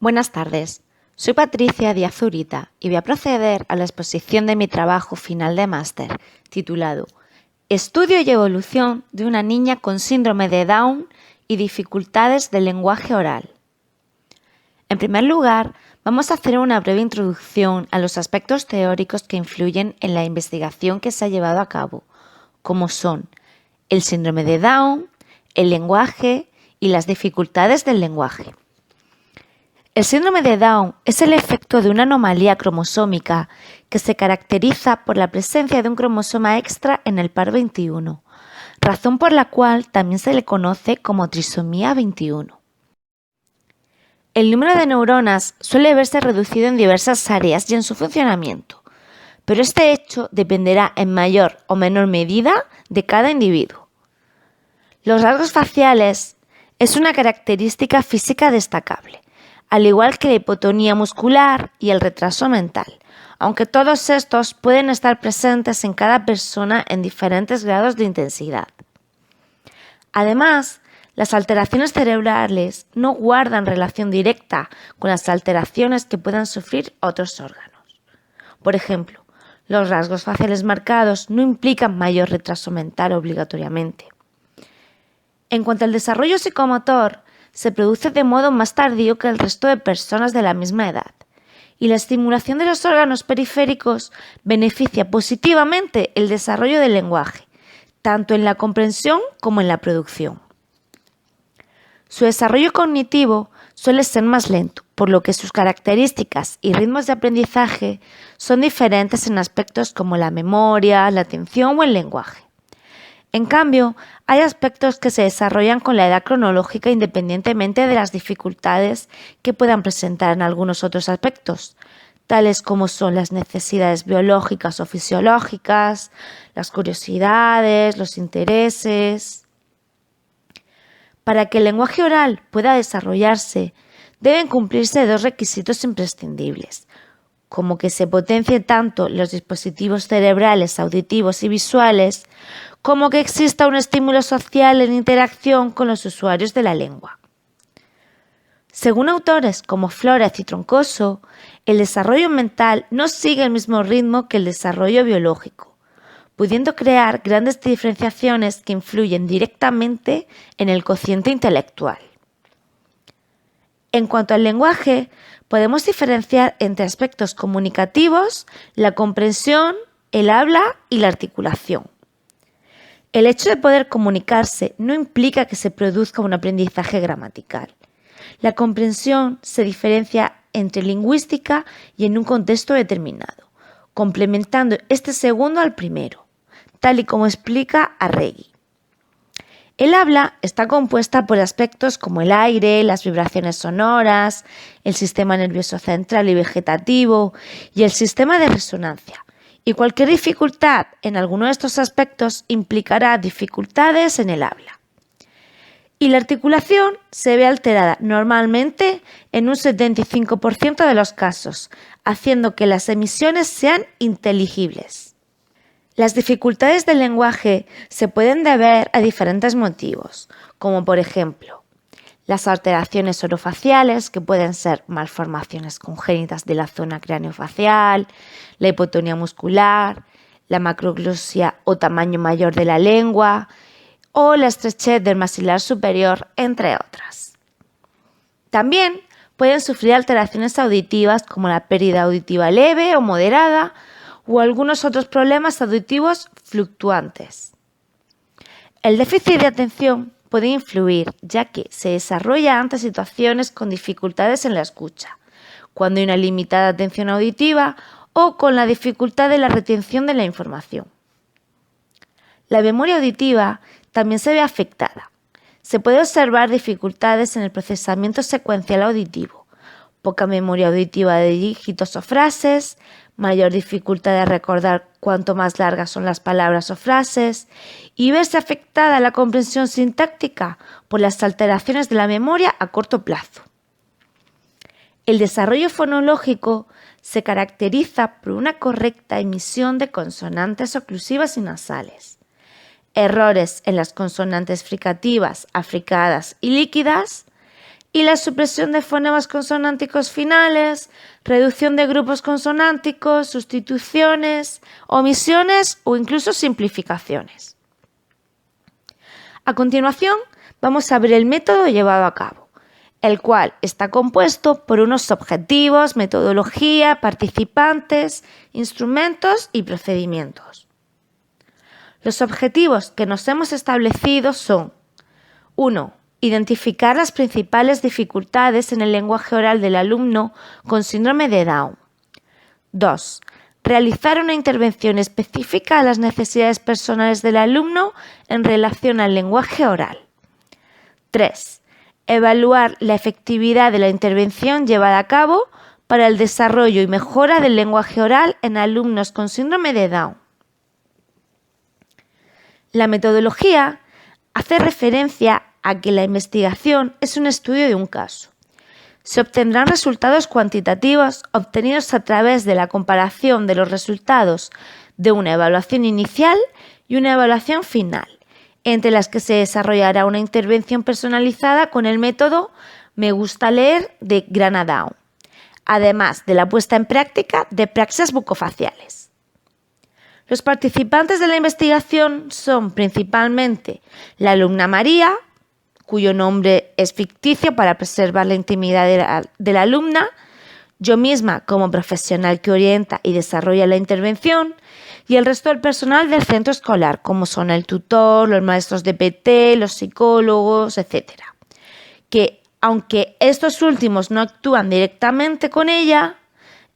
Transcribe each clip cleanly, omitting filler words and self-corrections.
Buenas tardes, soy Patricia Díaz Zurita y voy a proceder a la exposición de mi trabajo final de máster, titulado Estudio y evolución de una niña con síndrome de Down y dificultades del lenguaje oral. En primer lugar, vamos a hacer una breve introducción a los aspectos teóricos que influyen en la investigación que se ha llevado a cabo, como son el síndrome de Down, el lenguaje y las dificultades del lenguaje. El síndrome de Down es el efecto de una anomalía cromosómica que se caracteriza por la presencia de un cromosoma extra en el par 21, razón por la cual también se le conoce como trisomía 21. El número de neuronas suele verse reducido en diversas áreas y en su funcionamiento, pero este hecho dependerá en mayor o menor medida de cada individuo. Los rasgos faciales es una característica física destacable, al igual que la hipotonía muscular y el retraso mental, aunque todos estos pueden estar presentes en cada persona en diferentes grados de intensidad. Además, las alteraciones cerebrales no guardan relación directa con las alteraciones que puedan sufrir otros órganos. Por ejemplo, los rasgos faciales marcados no implican mayor retraso mental obligatoriamente. En cuanto al desarrollo psicomotor, se produce de modo más tardío que el resto de personas de la misma edad, y la estimulación de los órganos periféricos beneficia positivamente el desarrollo del lenguaje, tanto en la comprensión como en la producción. Su desarrollo cognitivo suele ser más lento, por lo que sus características y ritmos de aprendizaje son diferentes en aspectos como la memoria, la atención o el lenguaje. En cambio, hay aspectos que se desarrollan con la edad cronológica independientemente de las dificultades que puedan presentar en algunos otros aspectos, tales como son las necesidades biológicas o fisiológicas, las curiosidades, los intereses. Para que el lenguaje oral pueda desarrollarse, deben cumplirse dos requisitos imprescindibles, como que se potencie tanto los dispositivos cerebrales, auditivos y visuales, como que exista un estímulo social en interacción con los usuarios de la lengua. Según autores como Flórez y Troncoso, el desarrollo mental no sigue el mismo ritmo que el desarrollo biológico, pudiendo crear grandes diferenciaciones que influyen directamente en el cociente intelectual. En cuanto al lenguaje, podemos diferenciar entre aspectos comunicativos, la comprensión, el habla y la articulación. El hecho de poder comunicarse no implica que se produzca un aprendizaje gramatical. La comprensión se diferencia entre lingüística y en un contexto determinado, complementando este segundo al primero, tal y como explica Arregui. El habla está compuesta por aspectos como el aire, las vibraciones sonoras, el sistema nervioso central y vegetativo y el sistema de resonancia. Y cualquier dificultad en alguno de estos aspectos implicará dificultades en el habla. Y la articulación se ve alterada normalmente en un 75% de los casos, haciendo que las emisiones sean inteligibles. Las dificultades del lenguaje se pueden deber a diferentes motivos, como por ejemplo, las alteraciones orofaciales, que pueden ser malformaciones congénitas de la zona craneofacial, la hipotonía muscular, la macroglosia o tamaño mayor de la lengua, o la estrechez del maxilar superior, entre otras. También pueden sufrir alteraciones auditivas como la pérdida auditiva leve o moderada, o algunos otros problemas auditivos fluctuantes. El déficit de atención puede influir, ya que se desarrolla ante situaciones con dificultades en la escucha, cuando hay una limitada atención auditiva o con la dificultad de la retención de la información. La memoria auditiva también se ve afectada. Se puede observar dificultades en el procesamiento secuencial auditivo, poca memoria auditiva de dígitos o frases, mayor dificultad de recordar cuanto más largas son las palabras o frases y verse afectada la comprensión sintáctica por las alteraciones de la memoria a corto plazo. El desarrollo fonológico se caracteriza por una correcta emisión de consonantes oclusivas y nasales, errores en las consonantes fricativas, africadas y líquidas, y la supresión de fonemas consonánticos finales, reducción de grupos consonánticos, sustituciones, omisiones o incluso simplificaciones. A continuación, vamos a ver el método llevado a cabo, el cual está compuesto por unos objetivos, metodología, participantes, instrumentos y procedimientos. Los objetivos que nos hemos establecido son: 1. Identificar las principales dificultades en el lenguaje oral del alumno con síndrome de Down. 2. Realizar una intervención específica a las necesidades personales del alumno en relación al lenguaje oral. 3. Evaluar la efectividad de la intervención llevada a cabo para el desarrollo y mejora del lenguaje oral en alumnos con síndrome de Down. La metodología hace referencia a que la investigación es un estudio de un caso. Se obtendrán resultados cuantitativos obtenidos a través de la comparación de los resultados de una evaluación inicial y una evaluación final, entre las que se desarrollará una intervención personalizada con el método Me gusta leer de Grana Down, además de la puesta en práctica de praxias bucofaciales. Los participantes de la investigación son principalmente la alumna María, cuyo nombre es ficticio para preservar la intimidad de la alumna, yo misma como profesional que orienta y desarrolla la intervención, y el resto del personal del centro escolar, como son el tutor, los maestros de PT, los psicólogos, etc. Que, aunque estos últimos no actúan directamente con ella,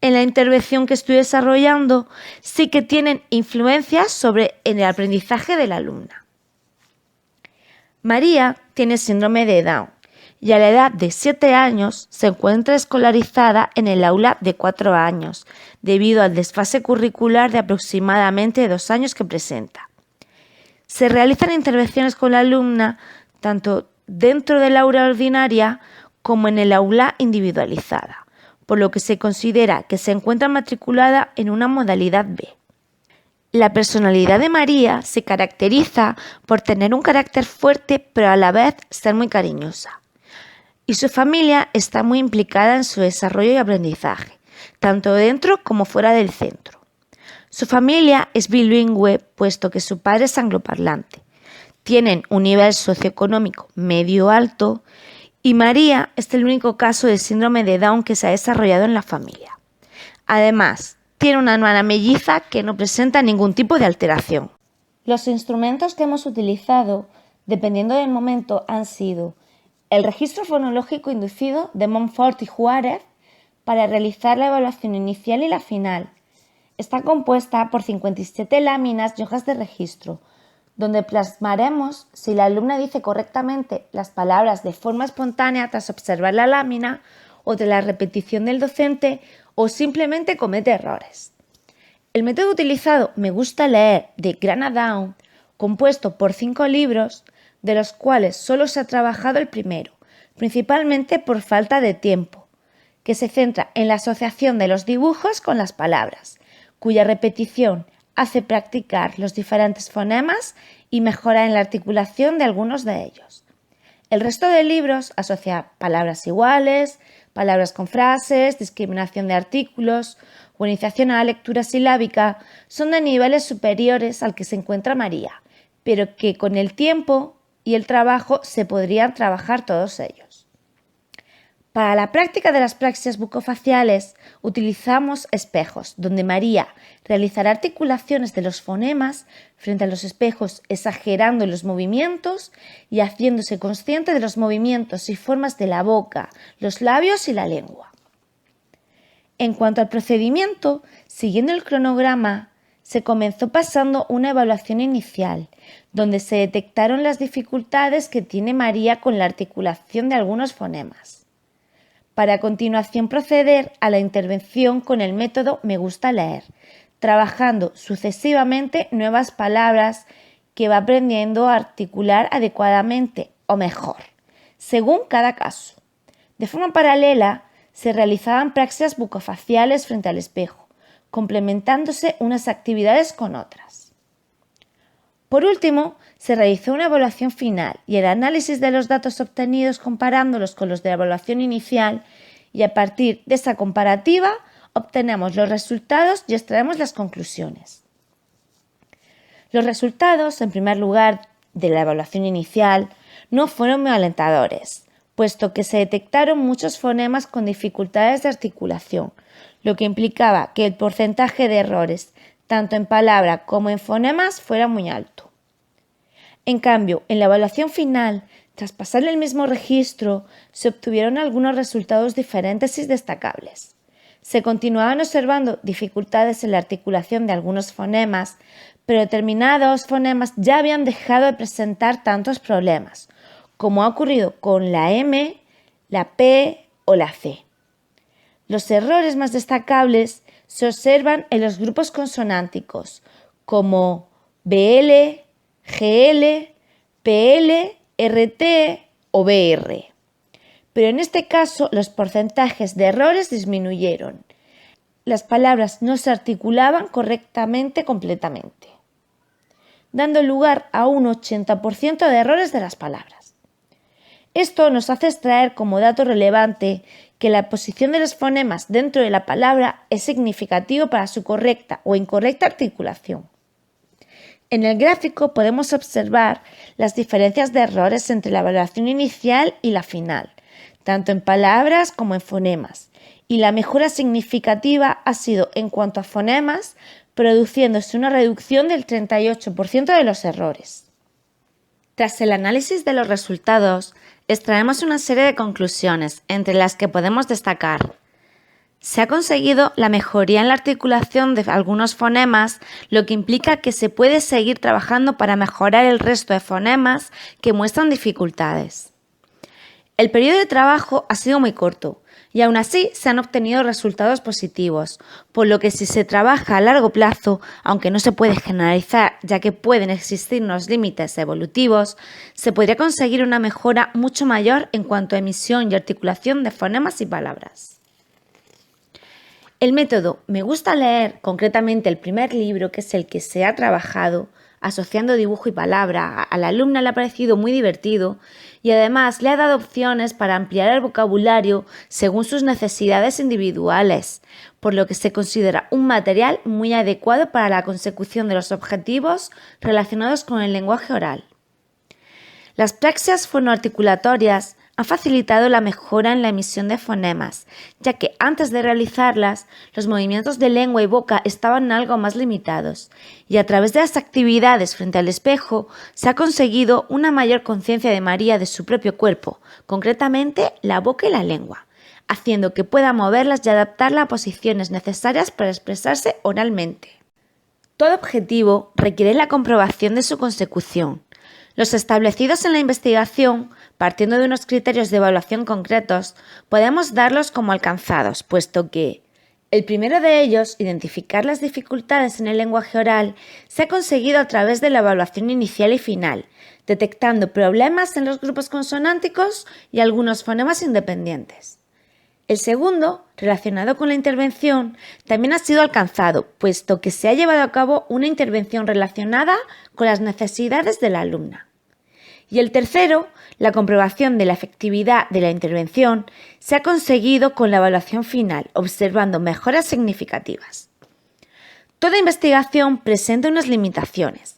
en la intervención que estoy desarrollando sí que tienen influencias sobre el aprendizaje de la alumna. María tiene síndrome de Down y a la edad de 7 años se encuentra escolarizada en el aula de 4 años, debido al desfase curricular de aproximadamente 2 años que presenta. Se realizan intervenciones con la alumna tanto dentro del aula ordinaria como en el aula individualizada, por lo que se considera que se encuentra matriculada en una modalidad B. La personalidad de María se caracteriza por tener un carácter fuerte, pero a la vez ser muy cariñosa. Y su familia está muy implicada en su desarrollo y aprendizaje, tanto dentro como fuera del centro. Su familia es bilingüe, puesto que su padre es angloparlante. Tienen un nivel socioeconómico medio-alto y María es el único caso de síndrome de Down que se ha desarrollado en la familia. Además, tiene una hermana melliza que no presenta ningún tipo de alteración. Los instrumentos que hemos utilizado, dependiendo del momento, han sido el registro fonológico inducido de Montfort y Juárez para realizar la evaluación inicial y la final. Está compuesta por 57 láminas y hojas de registro, donde plasmaremos si la alumna dice correctamente las palabras de forma espontánea tras observar la lámina o de la repetición del docente o simplemente comete errores. El método utilizado Me gusta leer de Grana Down, compuesto por 5 libros, de los cuales solo se ha trabajado el primero, principalmente por falta de tiempo, que se centra en la asociación de los dibujos con las palabras, cuya repetición hace practicar los diferentes fonemas y mejora en la articulación de algunos de ellos. El resto de libros asocia palabras iguales, palabras con frases, discriminación de artículos, o iniciación a la lectura silábica, son de niveles superiores al que se encuentra María, pero que con el tiempo y el trabajo se podrían trabajar todos ellos. Para la práctica de las praxias bucofaciales utilizamos espejos, donde María realizará articulaciones de los fonemas frente a los espejos, exagerando los movimientos y haciéndose consciente de los movimientos y formas de la boca, los labios y la lengua. En cuanto al procedimiento, siguiendo el cronograma, se comenzó pasando una evaluación inicial, donde se detectaron las dificultades que tiene María con la articulación de algunos fonemas, para a continuación proceder a la intervención con el método Me gusta leer, trabajando sucesivamente nuevas palabras que va aprendiendo a articular adecuadamente o mejor, según cada caso. De forma paralela, se realizaban praxias bucofaciales frente al espejo, complementándose unas actividades con otras. Por último, se realizó una evaluación final y el análisis de los datos obtenidos comparándolos con los de la evaluación inicial, y a partir de esa comparativa obtenemos los resultados y extraemos las conclusiones. Los resultados, en primer lugar, de la evaluación inicial no fueron muy alentadores, puesto que se detectaron muchos fonemas con dificultades de articulación, lo que implicaba que el porcentaje de errores, tanto en palabra como en fonemas, fuera muy alto. En cambio, en la evaluación final, tras pasar el mismo registro, se obtuvieron algunos resultados diferentes y destacables. Se continuaban observando dificultades en la articulación de algunos fonemas, pero determinados fonemas ya habían dejado de presentar tantos problemas, como ha ocurrido con la M, la P o la C. Los errores más destacables se observan en los grupos consonánticos, como BL, GL, PL, RT o BR. Pero en este caso los porcentajes de errores disminuyeron. Las palabras no se articulaban correctamente completamente, dando lugar a un 80% de errores de las palabras. Esto nos hace extraer como dato relevante que la posición de los fonemas dentro de la palabra es significativo para su correcta o incorrecta articulación. En el gráfico podemos observar las diferencias de errores entre la evaluación inicial y la final, tanto en palabras como en fonemas, y la mejora significativa ha sido en cuanto a fonemas, produciéndose una reducción del 38% de los errores. Tras el análisis de los resultados, extraemos una serie de conclusiones, entre las que podemos destacar: se ha conseguido la mejoría en la articulación de algunos fonemas, lo que implica que se puede seguir trabajando para mejorar el resto de fonemas que muestran dificultades. El periodo de trabajo ha sido muy corto y aún así se han obtenido resultados positivos, por lo que si se trabaja a largo plazo, aunque no se puede generalizar ya que pueden existir unos límites evolutivos, se podría conseguir una mejora mucho mayor en cuanto a emisión y articulación de fonemas y palabras. El método Me gusta leer, concretamente el primer libro, que es el que se ha trabajado, asociando dibujo y palabra, a la alumna le ha parecido muy divertido y además le ha dado opciones para ampliar el vocabulario según sus necesidades individuales, por lo que se considera un material muy adecuado para la consecución de los objetivos relacionados con el lenguaje oral. Las praxias fonoarticulatorias han facilitado la mejora en la emisión de fonemas, ya que antes de realizarlas, los movimientos de lengua y boca estaban algo más limitados, y a través de las actividades frente al espejo se ha conseguido una mayor conciencia de María de su propio cuerpo, concretamente la boca y la lengua, haciendo que pueda moverlas y adaptarla a posiciones necesarias para expresarse oralmente. Todo objetivo requiere la comprobación de su consecución. Los establecidos en la investigación, partiendo de unos criterios de evaluación concretos, podemos darlos como alcanzados, puesto que el primero de ellos, identificar las dificultades en el lenguaje oral, se ha conseguido a través de la evaluación inicial y final, detectando problemas en los grupos consonánticos y algunos fonemas independientes. El segundo, relacionado con la intervención, también ha sido alcanzado, puesto que se ha llevado a cabo una intervención relacionada con las necesidades de la alumna. Y el tercero, la comprobación de la efectividad de la intervención, se ha conseguido con la evaluación final, observando mejoras significativas. Toda investigación presenta unas limitaciones.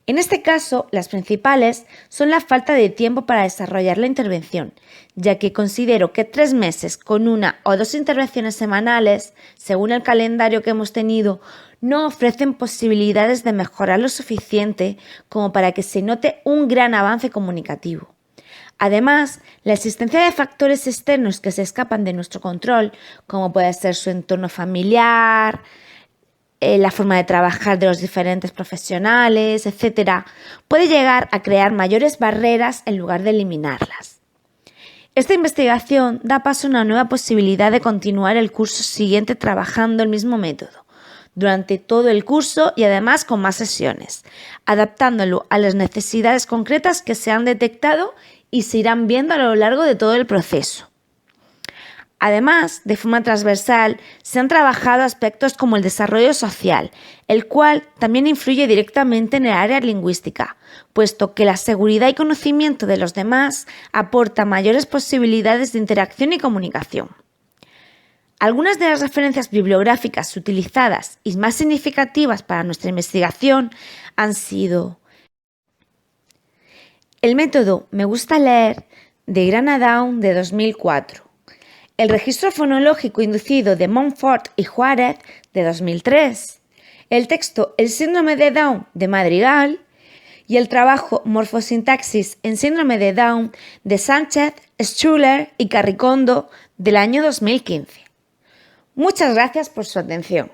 En este caso, las principales son la falta de tiempo para desarrollar la intervención, ya que considero que 3 meses con 1 o 2 intervenciones semanales, según el calendario que hemos tenido, no ofrecen posibilidades de mejorar lo suficiente como para que se note un gran avance comunicativo. Además, la existencia de factores externos que se escapan de nuestro control, como puede ser su entorno familiar, la forma de trabajar de los diferentes profesionales, etc., puede llegar a crear mayores barreras en lugar de eliminarlas. Esta investigación da paso a una nueva posibilidad de continuar el curso siguiente trabajando el mismo método durante todo el curso y además con más sesiones, adaptándolo a las necesidades concretas que se han detectado y se irán viendo a lo largo de todo el proceso. Además, de forma transversal, se han trabajado aspectos como el desarrollo social, el cual también influye directamente en el área lingüística, puesto que la seguridad y conocimiento de los demás aporta mayores posibilidades de interacción y comunicación. Algunas de las referencias bibliográficas utilizadas y más significativas para nuestra investigación han sido el método Me gusta leer de Grana Down de 2004, el registro fonológico inducido de Montfort y Juárez de 2003, el texto El síndrome de Down de Madrigal y el trabajo Morfosintaxis en síndrome de Down de Sánchez, Schuller y Carricondo del año 2015. Muchas gracias por su atención.